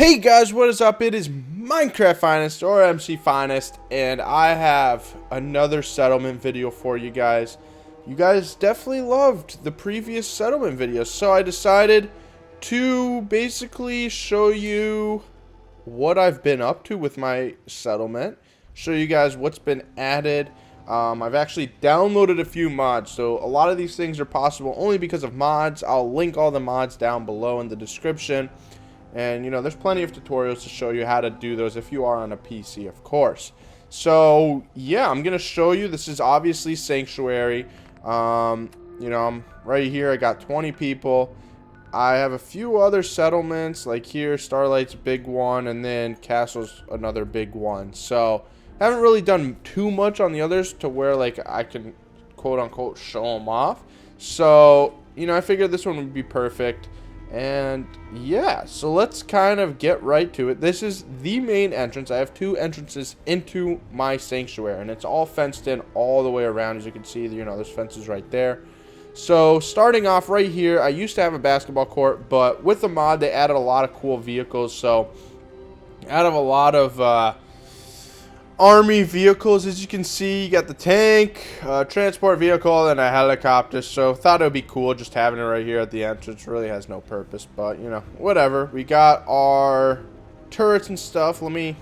Hey guys, what is up? It is MCfinest or MCfinest, and I have another settlement video for you guys. You guys definitely loved the previous settlement videos, so I decided to basically show you what I've been up to with my settlement, show you guys what's been added. I've actually downloaded a few mods, so a lot of these things are possible only because of mods. I'll link all the mods down below in the description. And, you know, there's plenty of tutorials to show you how to do those if you are on a PC, of course. So, yeah, I'm going to show you. This is obviously Sanctuary. You know, I'm right here. I got 20 people. I have a few other settlements, like here, Starlight's a big one, and then Castle's another big one. So, haven't really done too much on the others to where, like, I can, quote-unquote, show them off. So, you know, I figured this one would be perfect. And yeah, so let's kind of get right to it. This is the main entrance. I have two entrances into my sanctuary, and it's all fenced in all the way around. As you can see, you know, there's fences right there. So starting off right here, I used to have a basketball court, but with the mod, they added a lot of cool vehicles. So out of a lot of army vehicles, as you can see, you got the tank, transport vehicle, and a helicopter. So thought it would be cool just having it right here at the entrance. Really has no purpose, but you know, whatever. We got our turrets and stuff. Let me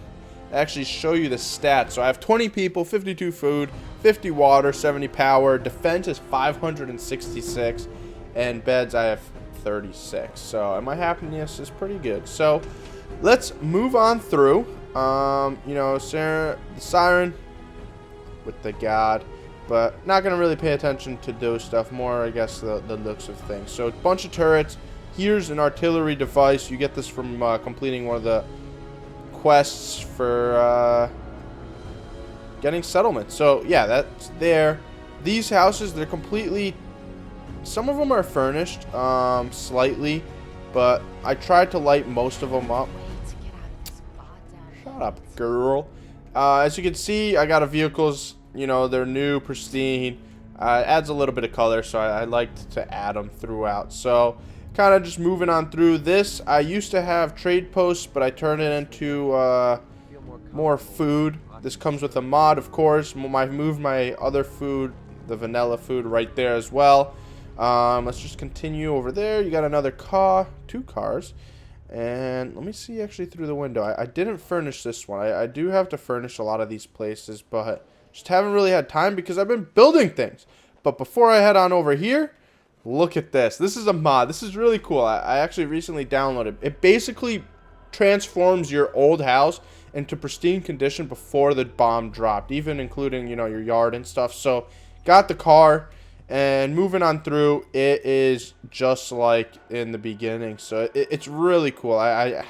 actually show you the stats. So I have 20 people, 52 food, 50 water, 70 power. Defense is 566, and beds I have 36. So, and my happiness is pretty good. So let's move on through. You know, the siren with the god, but not gonna really pay attention to those stuff. More, I guess, the looks of things. So, a bunch of turrets. Here's an artillery device. You get this from completing one of the quests for getting settlement. So, yeah, that's there. These houses, they're completely. Some of them are furnished, slightly, but I tried to light most of them up. Shut up, girl. As you can see, I got a vehicles, you know, they're new, pristine. Adds a little bit of color, so I liked to add them throughout. So, kind of just moving on through this. I used to have trade posts, but I turned it into more food. This comes with a mod, of course. I moved my other food, the vanilla food, right there as well. Let's just continue over there. You got another car, two cars. And let me see actually through the window. I didn't furnish this one. I do have to furnish a lot of these places, but just haven't really had time because I've been building things. But before I head on over here, look at this. This is a mod. This is really cool. I actually recently downloaded. It basically transforms your old house into pristine condition before the bomb dropped, even including, you know, your yard and stuff. So, got the car. And moving on through, it is just like in the beginning. So it's really cool. I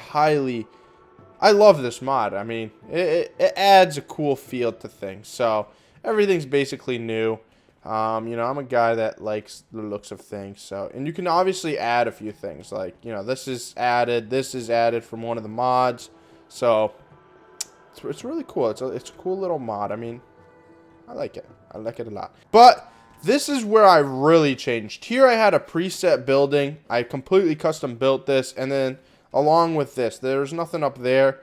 love this mod. I mean, it adds a cool feel to things. So everything's basically new. You know, I'm a guy that likes the looks of things. So, and you can obviously add a few things. Like, you know, this is added from one of the mods. So it's really cool. It's a cool little mod. I mean, I like it. I like it a lot. But this is where I really changed. Here I had a preset building. I completely custom built this. And then along with this, there's nothing up there.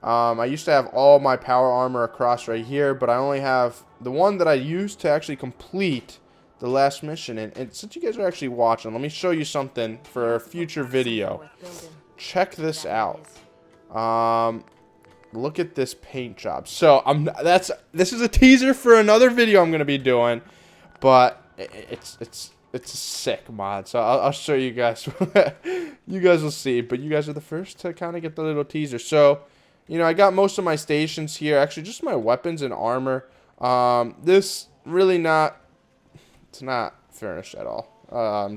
I used to have all my power armor across right here. But I only have the one that I used to actually complete the last mission. And since you guys are actually watching, let me show you something for a future video. Check this out. Look at this paint job. So this is a teaser for another video I'm going to be doing. But it's a sick mod, so I'll show you guys. You guys will see, but you guys are the first to kind of get the little teaser. So, you know, I got most of my stations here. Actually, just my weapons and armor. This really it's not furnished at all.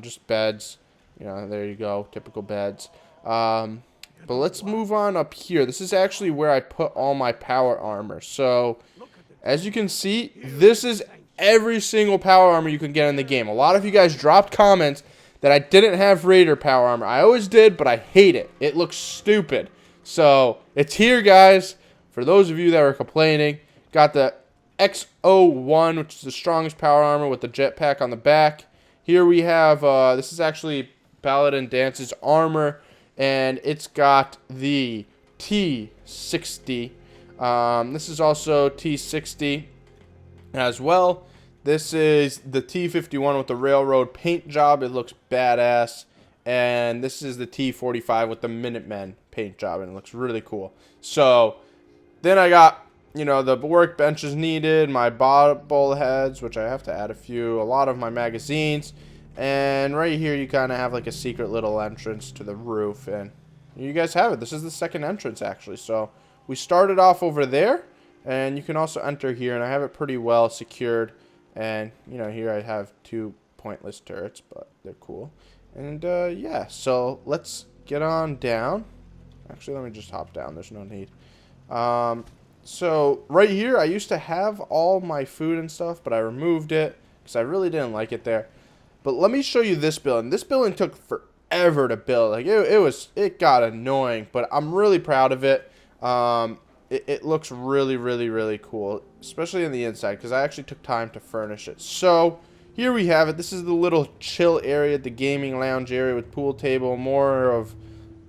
Just beds. You know, there you go, typical beds. But let's move on up here. This is actually where I put all my power armor. So, as you can see, this is every single power armor you can get in the game. A lot of you guys dropped comments that I didn't have Raider power armor. I always did, but I hate it. It looks stupid. So, it's here, guys. For those of you that were complaining, got the X01, which is the strongest power armor with the jetpack on the back. Here we have, this is actually Paladin Dance's armor, and it's got the T60. This is also T60 as well. This is the T51 with the railroad paint job. It looks badass. And this is the T45 with the Minutemen paint job, and it looks really cool. So then I got, you know, the workbenches needed, my bobble heads, which I have to add a lot of my magazines, and right here you kind of have like a secret little entrance to the roof, and you guys have it. This is the second entrance actually. So we started off over there, and you can also enter here, and I have it pretty well secured. And you know, here I have 2 pointless turrets, but they're cool. And yeah, so let's get on down. Actually, let me just hop down. There's no need. So right here, I used to have all my food and stuff, but I removed it because I really didn't like it there. But let me show you this building. This building took forever to build. Like it got annoying, but I'm really proud of it. It looks really, really, really cool, especially on the inside, because I actually took time to furnish it. So here we have it. This is the little chill area, the gaming lounge area with pool table, more of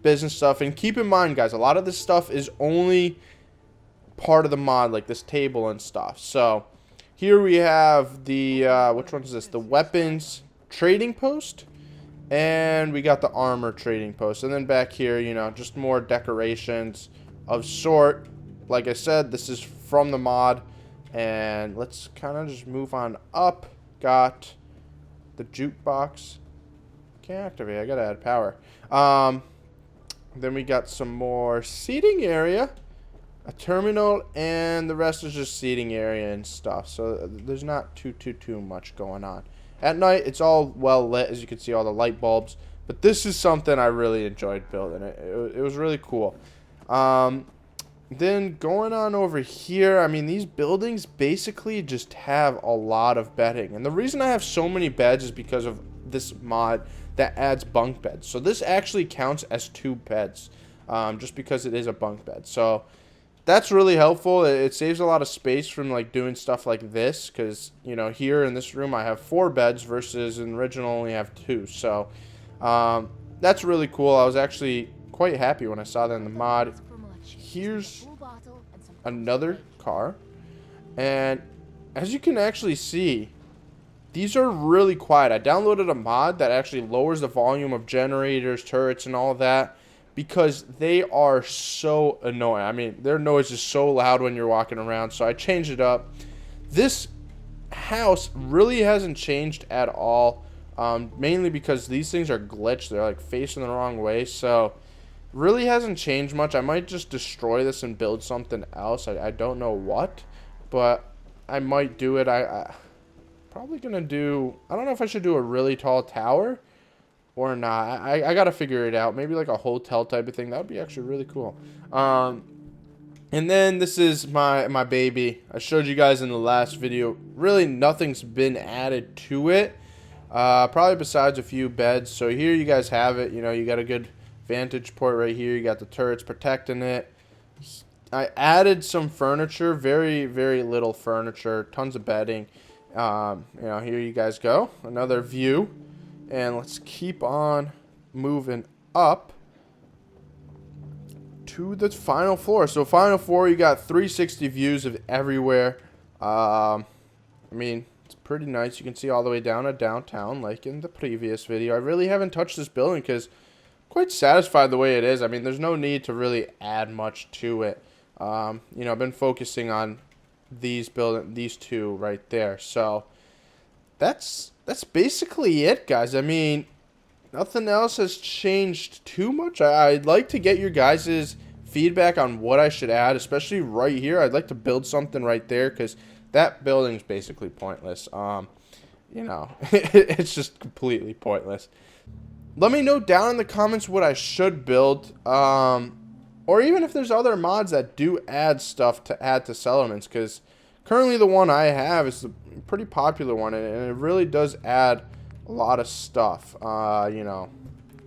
business stuff. And keep in mind, guys, a lot of this stuff is only part of the mod, like this table and stuff. So here we have the, which one is this? The weapons trading post. And we got the armor trading post. And then back here, you know, just more decorations of sort. Like I said, this is from the mod. And let's kind of just move on up. Got the jukebox. Can't activate. I gotta add power. Then we got some more seating area, a terminal, and the rest is just seating area and stuff. So there's not too much going on. At night, it's all well lit, as you can see, all the light bulbs. But this is something I really enjoyed building. It was really cool. Then going on over here, I mean, these buildings basically just have a lot of bedding. And the reason I have so many beds is because of this mod that adds bunk beds. So this actually counts as 2 beds, just because it is a bunk bed. So that's really helpful. It saves a lot of space from like doing stuff like this, because, you know, here in this room I have 4 beds versus in original only have 2. So that's really cool. I was actually quite happy when I saw that in the mod. Here's another car, and as you can actually see, these are really quiet. I downloaded a mod that actually lowers the volume of generators, turrets, and all that, because they are so annoying. I mean, their noise is so loud when you're walking around, so I changed it up. This house really hasn't changed at all, mainly because these things are glitched. They're like facing the wrong way, so really hasn't changed much. I might just destroy this and build something else. I don't know what, but I might do it. I probably gonna do, I don't know if I should do a really tall tower or not. I gotta figure it out. Maybe like a hotel type of thing. That would be actually really cool. And then this is my baby. I showed you guys in the last video. Really nothing's been added to it, probably besides a few beds. So here you guys have it. You know, you got a good vantage point right here. You got the turrets protecting it. I added some furniture, very, very little furniture, tons of bedding. You know, here you guys go, another view, and let's keep on moving up to the final floor. So final floor, you got 360 views of everywhere. I mean, it's pretty nice. You can see all the way down to downtown, like in the previous video. I really haven't touched this building because quite satisfied the way it is. I mean, there's no need to really add much to it. You know, I've been focusing on these 2 right there. So that's basically it, guys. I mean, nothing else has changed too much. I'd like to get your guys' feedback on what I should add, especially right here. I'd like to build something right there, because that building's basically pointless. You know, it's just completely pointless. Let me know down in the comments what I should build, or even if there's other mods that do add stuff to add to settlements, because currently the one I have is a pretty popular one, and it really does add a lot of stuff. You know,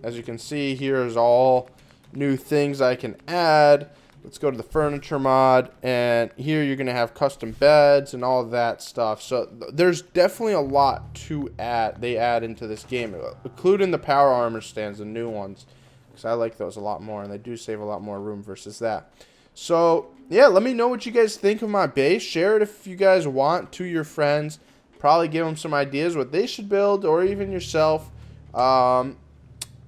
as you can see, here's all new things I can add. Let's go to the furniture mod, and here you're going to have custom beds and all that stuff. So there's definitely a lot to add. They add into this game, including the power armor stands, the new ones. because I like those a lot more, and they do save a lot more room versus that. So, yeah, let me know what you guys think of my base. Share it if you guys want to your friends. Probably give them some ideas what they should build, or even yourself. And,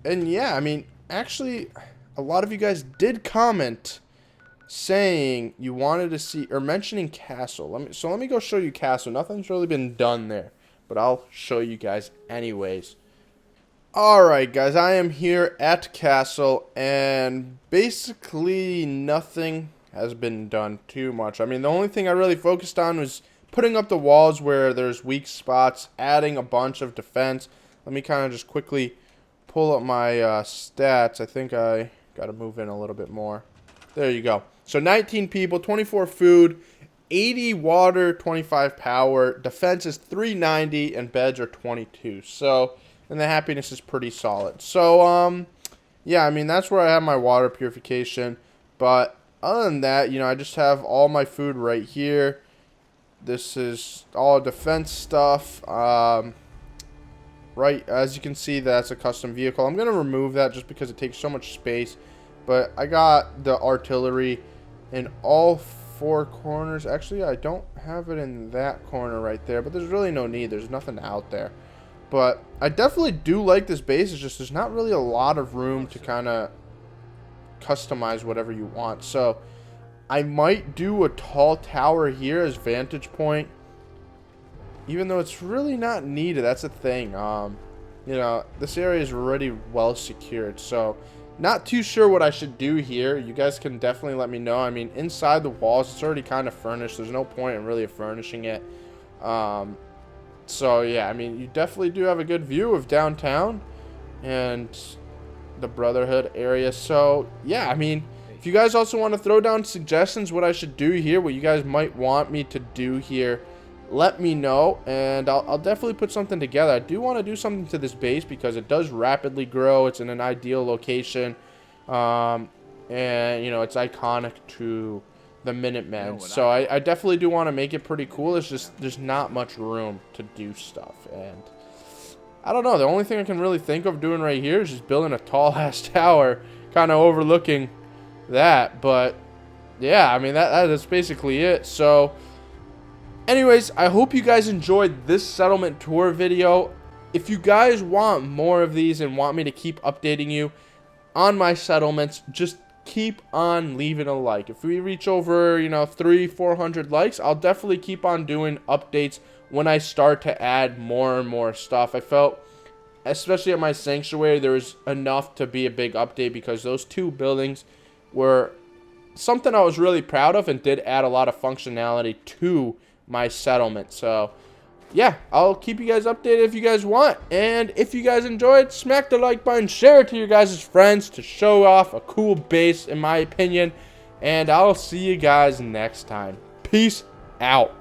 yeah, I mean, actually, a lot of you guys did comment saying you wanted to see, or mentioning castle. Let me go show you castle. Nothing's really been done there, but I'll show you guys anyways. Alright guys, I am here at castle, and basically nothing has been done too much. I mean, the only thing I really focused on was putting up the walls where there's weak spots, adding a bunch of defense. Let me kind of just quickly pull up my stats. I think I gotta move in a little bit more. There you go. So 19 people, 24 food, 80 water, 25 power, defense is 390, and beds are 22. So, and the happiness is pretty solid. So, yeah, I mean, that's where I have my water purification. But other than that, you know, I just have all my food right here. This is all defense stuff. Right, as you can see, that's a custom vehicle. I'm going to remove that just because it takes so much space. But I got the artillery in all four corners. Actually, I don't have it in that corner right there, but there's really no need. There's nothing out there. But I definitely do like this base. It's just there's not really a lot of room to kind of customize whatever you want. So I might do a tall tower here as vantage point, even though it's really not needed. That's the thing. You know, this area is already well secured, so not too sure what I should do here. You guys can definitely let me know. I mean, inside the walls, it's already kind of furnished. There's no point in really furnishing it. So, yeah, I mean, you definitely do have a good view of downtown and the Brotherhood area. So, yeah, I mean, if you guys also want to throw down suggestions what I should do here, what you guys might want me to do here, let me know, and I'll definitely put something together. I do want to do something to this base because it does rapidly grow. It's in an ideal location, and, you know, it's iconic to the Minutemen. So I definitely do want to make it pretty cool. It's just there's not much room to do stuff, and I don't know. The only thing I can really think of doing right here is just building a tall-ass tower, kind of overlooking that. But, yeah, I mean, that's basically it. So, anyways, I hope you guys enjoyed this settlement tour video. If you guys want more of these and want me to keep updating you on my settlements, just keep on leaving a like. If we reach over, you know, 300-400 likes, I'll definitely keep on doing updates when I start to add more and more stuff. I felt, especially at my sanctuary, there was enough to be a big update because those two buildings were something I was really proud of and did add a lot of functionality to my settlement. So yeah, I'll keep you guys updated if you guys want, and if you guys enjoyed, smack the like button, share it to your guys' friends to show off a cool base in my opinion, and I'll see you guys next time. Peace out.